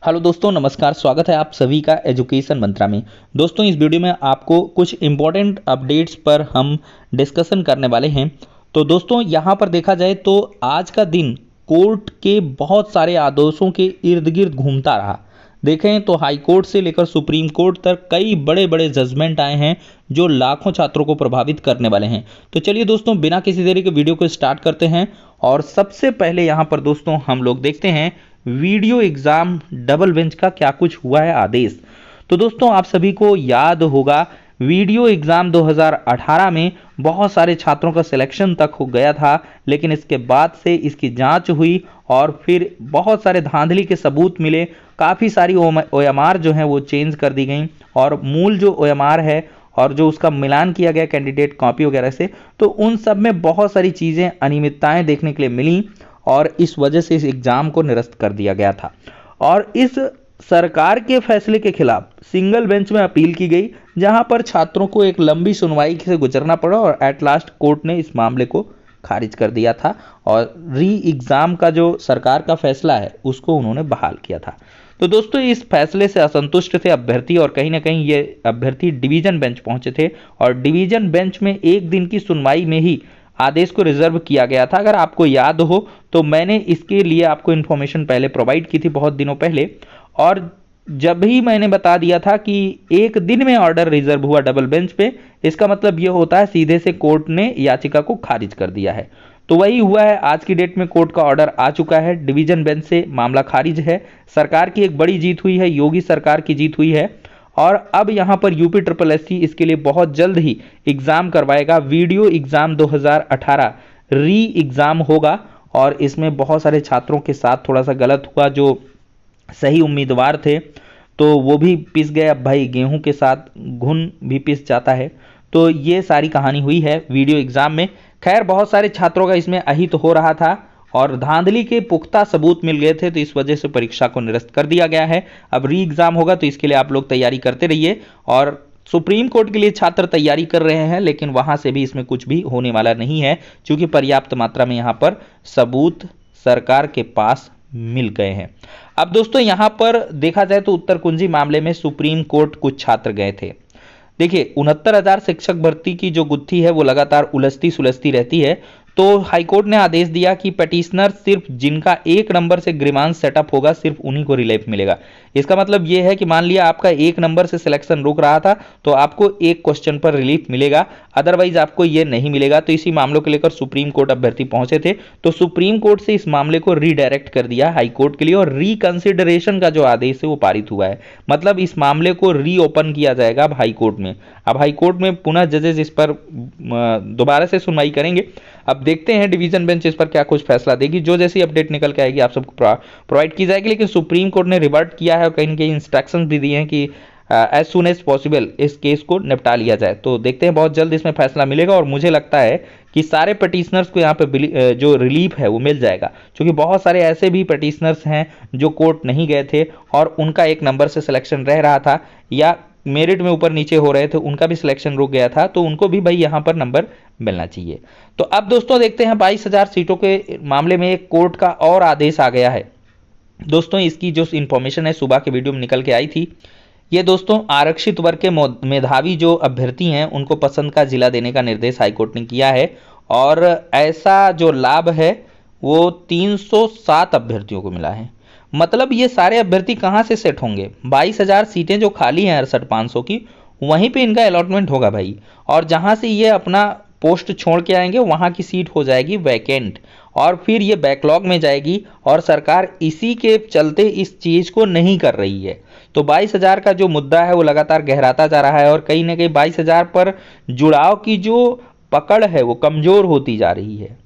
Hello दोस्तों, नमस्कार। स्वागत है आप सभी का एजुकेशन मंत्रा में। दोस्तों, इस वीडियो में आपको कुछ इम्पोर्टेंट अपडेट्स पर हम डिस्कशन करने वाले हैं। तो दोस्तों, यहाँ पर देखा जाए तो आज का दिन कोर्ट के बहुत सारे आदेशों के इर्द गिर्द घूमता रहा। देखें तो हाई कोर्ट से लेकर सुप्रीम कोर्ट तक कई बड़े बड़े जजमेंट आए हैं जो लाखों छात्रों को प्रभावित करने वाले हैं। तो चलिए दोस्तों, बिना किसी देरी के वीडियो को स्टार्ट करते हैं। और सबसे पहले यहाँ पर दोस्तों हम लोग देखते हैं वीडियो एग्जाम डबल बेंच का क्या कुछ हुआ है आदेश। तो दोस्तों, आप सभी को याद होगा वीडियो एग्जाम 2018 में बहुत सारे छात्रों का सिलेक्शन तक हो गया था, लेकिन इसके बाद से इसकी जांच हुई और फिर बहुत सारे धांधली के सबूत मिले। काफ़ी सारी ओएमआर जो है वो चेंज कर दी गई और मूल जो ओएमआर है और जो उसका मिलान किया गया कैंडिडेट कॉपी वगैरह से, तो उन सब में बहुत सारी चीज़ें अनियमितताएं देखने के लिए मिली और इस वजह से इस एग्जाम को निरस्त कर दिया गया था। और इस सरकार के फैसले के खिलाफ सिंगल बेंच में अपील की गई, जहां पर छात्रों को एक लंबी सुनवाई से गुजरना पड़ा और एट लास्ट कोर्ट ने इस मामले को खारिज कर दिया था और री एग्जाम का जो सरकार का फैसला है उसको उन्होंने बहाल किया था। तो दोस्तों, इस फैसले से असंतुष्ट थे अभ्यर्थी और कहीं ना कहीं ये अभ्यर्थी डिवीजन बेंच पहुंचे थे और डिवीजन बेंच में एक दिन की सुनवाई में ही आदेश को रिजर्व किया गया था। अगर आपको याद हो तो मैंने इसके लिए आपको इन्फॉर्मेशन पहले प्रोवाइड की थी बहुत दिनों पहले, और जब भी मैंने बता दिया था कि एक दिन में ऑर्डर रिजर्व हुआ डबल बेंच पे, इसका मतलब यह होता है सीधे से कोर्ट ने याचिका को खारिज कर दिया है। तो वही हुआ है, आज की डेट में कोर्ट का ऑर्डर आ चुका है, डिवीजन बेंच से मामला खारिज है। सरकार की एक बड़ी जीत हुई है, योगी सरकार की जीत हुई है और अब यहाँ पर यूपी ट्रिपल एससी इसके लिए बहुत जल्द ही एग्ज़ाम करवाएगा। वीडियो एग्ज़ाम 2018 री एग्ज़ाम होगा और इसमें बहुत सारे छात्रों के साथ थोड़ा सा गलत हुआ। जो सही उम्मीदवार थे तो वो भी पिस गए। अब भाई गेहूं के साथ घुन भी पिस जाता है। तो ये सारी कहानी हुई है वीडियो एग्ज़ाम में। खैर, बहुत सारे छात्रों का इसमें अहित हो रहा था और धांधली के पुख्ता सबूत मिल गए थे, तो इस वजह से परीक्षा को निरस्त कर दिया गया है। अब री एग्ज़ाम होगा तो इसके लिए आप लोग तैयारी करते रहिए। और सुप्रीम कोर्ट के लिए छात्र तैयारी कर रहे हैं, लेकिन वहां से भी इसमें कुछ भी होने वाला नहीं है, क्योंकि पर्याप्त मात्रा में यहाँ पर सबूत सरकार के पास मिल गए हैं। अब दोस्तों, यहाँ पर देखा जाए तो उत्तर कुंजी मामले में सुप्रीम कोर्ट कुछ छात्र गए थे। देखिए, 69,000 शिक्षक भर्ती की जो गुत्थी है वो लगातार उलझती सुलझती रहती है। तो हाईकोर्ट ने आदेश दिया कि पटिशनर सिर्फ जिनका एक नंबर से ग्रीवांस सेटअप होगा सिर्फ उन्हीं को रिलीफ मिलेगा। इसका मतलब यह है कि मान लिया आपका एक नंबर से सिलेक्शन रुक रहा था तो आपको एक क्वेश्चन पर रिलीफ मिलेगा, अदरवाइज आपको यह नहीं मिलेगा। तो इसी मामलों को लेकर सुप्रीम कोर्ट अभ्यर्थी पहुंचे थे, तो सुप्रीम कोर्ट से इस मामले को रीडायरेक्ट कर दिया हाईकोर्ट के लिए और रिकंसिडरेशन का जो आदेश है वो पारित हुआ है। मतलब इस मामले को रीओपन किया जाएगा अब हाईकोर्ट में। अब हाईकोर्ट में पुनः जजेस इस पर दोबारा से सुनवाई करेंगे। अब देखते हैं डिवीजन बेंच इस पर क्या कुछ फैसला देगी। जो जैसी अपडेट निकल के आएगी आप सबको प्रोवाइड की जाएगी। लेकिन सुप्रीम कोर्ट ने रिवर्ट किया है और कहीं ना कहीं इंस्ट्रक्शंस भी दिए हैं कि एज सुन एज पॉसिबल इस केस को निपटा लिया जाए। तो देखते हैं, बहुत जल्द इसमें फैसला मिलेगा और मुझे लगता है कि सारे पटिशनर्स को यहाँ पे जो रिलीफ है वो मिल जाएगा, क्योंकि बहुत सारे ऐसे भी पटिशनर्स हैं जो कोर्ट नहीं गए थे और उनका एक नंबर से सिलेक्शन रह रहा था या मेरिट में ऊपर नीचे हो रहे थे, उनका भी सिलेक्शन रुक गया था, तो उनको भी भाई यहाँ पर नंबर मिलना चाहिए। तो अब दोस्तों देखते हैं 22,000 सीटों के मामले में एक कोर्ट का और आदेश आ गया है। दोस्तों, इसकी जो इंफॉर्मेशन है सुबह के वीडियो में निकल के आई थी। ये दोस्तों आरक्षित वर्ग के मेधावी जो अभ्यर्थी हैं उनको पसंद का जिला देने का निर्देश हाईकोर्ट ने किया है और ऐसा जो लाभ है वो 307 अभ्यर्थियों को मिला है। मतलब ये सारे अभ्यर्थी कहाँ से सेट होंगे? 22,000 सीटें जो खाली हैं 68,500 की, वहीं पे इनका अलॉटमेंट होगा भाई। और जहाँ से ये अपना पोस्ट छोड़ के आएंगे वहाँ की सीट हो जाएगी वैकेंट और फिर ये बैकलॉग में जाएगी और सरकार इसी के चलते इस चीज़ को नहीं कर रही है। तो 22,000 का जो मुद्दा है वो लगातार गहराता जा रहा है और कहीं ना कहीं 22,000 पर जुड़ाव की जो पकड़ है वो कमज़ोर होती जा रही है।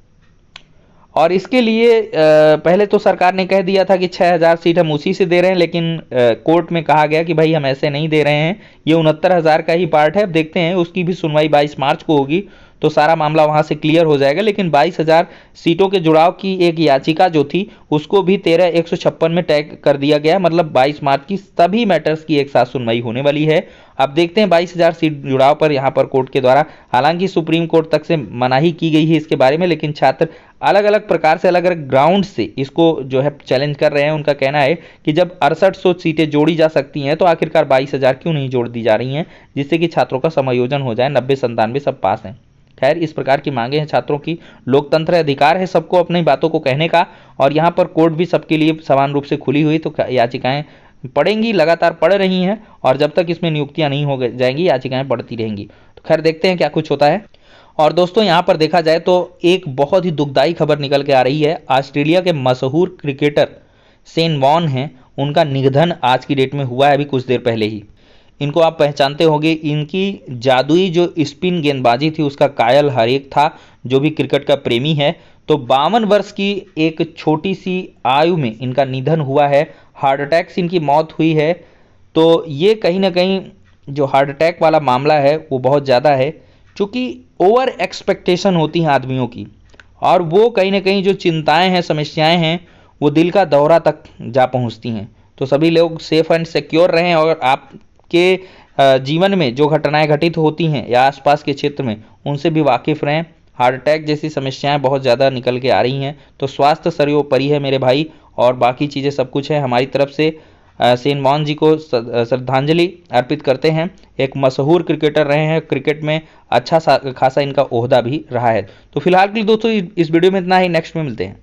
और इसके लिए पहले तो सरकार ने कह दिया था कि 6,000 सीट हम उसी से दे रहे हैं, लेकिन कोर्ट में कहा गया कि भाई हम ऐसे नहीं दे रहे हैं, ये 69,000 का ही पार्ट है। अब देखते हैं, उसकी भी सुनवाई 22 मार्च को होगी। तो सारा मामला वहां से क्लियर हो जाएगा। लेकिन 22,000 सीटों के जुड़ाव की एक याचिका जो थी उसको भी 13/156 में टैग कर दिया गया। मतलब 22 मार्च की सभी मैटर्स की एक साथ सुनवाई होने वाली है। अब देखते हैं 22,000 सीट जुड़ाव पर यहाँ पर कोर्ट के द्वारा, हालांकि सुप्रीम कोर्ट तक से मनाही की गई है इसके बारे में, लेकिन छात्र अलग अलग प्रकार से अलग अलग ग्राउंड से इसको जो है चैलेंज कर रहे हैं। उनका कहना है कि जब 6800 सीटें जोड़ी जा सकती हैं तो आखिरकार 22,000 क्यों नहीं जोड़ दी जा रही हैं, जिससे कि छात्रों का समायोजन हो जाए। 90-97 सब पास हैं। खैर, इस प्रकार की मांगे हैं छात्रों की। लोकतंत्र अधिकार है सबको अपनी बातों को कहने का, और यहाँ पर कोर्ट भी सबके लिए समान रूप से खुली हुई, तो याचिकाएं पढ़ेंगी, लगातार पढ़ रही हैं, और जब तक इसमें नियुक्तियां नहीं हो जाएंगी याचिकाएं बढ़ती रहेंगी। तो खैर देखते हैं क्या कुछ होता है। और दोस्तों यहाँ पर देखा जाए तो एक बहुत ही दुखदाई खबर निकल के आ रही है। ऑस्ट्रेलिया के मशहूर क्रिकेटर शेन वॉर्न हैं, उनका निधन आज की डेट में हुआ है, अभी कुछ देर पहले ही। इनको आप पहचानते होंगे, इनकी जादुई जो स्पिन गेंदबाजी थी उसका कायल हर एक था जो भी क्रिकेट का प्रेमी है। तो 52 वर्ष की एक छोटी सी आयु में इनका निधन हुआ है। हार्ट अटैक से इनकी मौत हुई है। तो ये कहीं ना कहीं जो हार्ट अटैक वाला मामला है वो बहुत ज़्यादा है, क्योंकि ओवर एक्सपेक्टेशन होती हैं आदमियों की, और वो कहीं ना कहीं जो चिंताएं हैं, समस्याएं हैं, वो दिल का दौरा तक जा पहुंचती हैं। तो सभी लोग सेफ एंड सिक्योर रहें, और आपके जीवन में जो घटनाएं घटित होती हैं या आसपास के क्षेत्र में उनसे भी वाकिफ रहें। हार्ट अटैक जैसी समस्याएं बहुत ज़्यादा निकल के आ रही हैं, तो स्वास्थ्य सर्वोपरि है मेरे भाई, और बाकी चीज़ें सब कुछ है। हमारी तरफ से शेन वॉर्न जी को श्रद्धांजलि अर्पित करते हैं। एक मशहूर क्रिकेटर रहे हैं, क्रिकेट में अच्छा खासा इनका ओहदा भी रहा है। तो फिलहाल के लिए दोस्तों इस वीडियो में इतना ही, नेक्स्ट में मिलते हैं।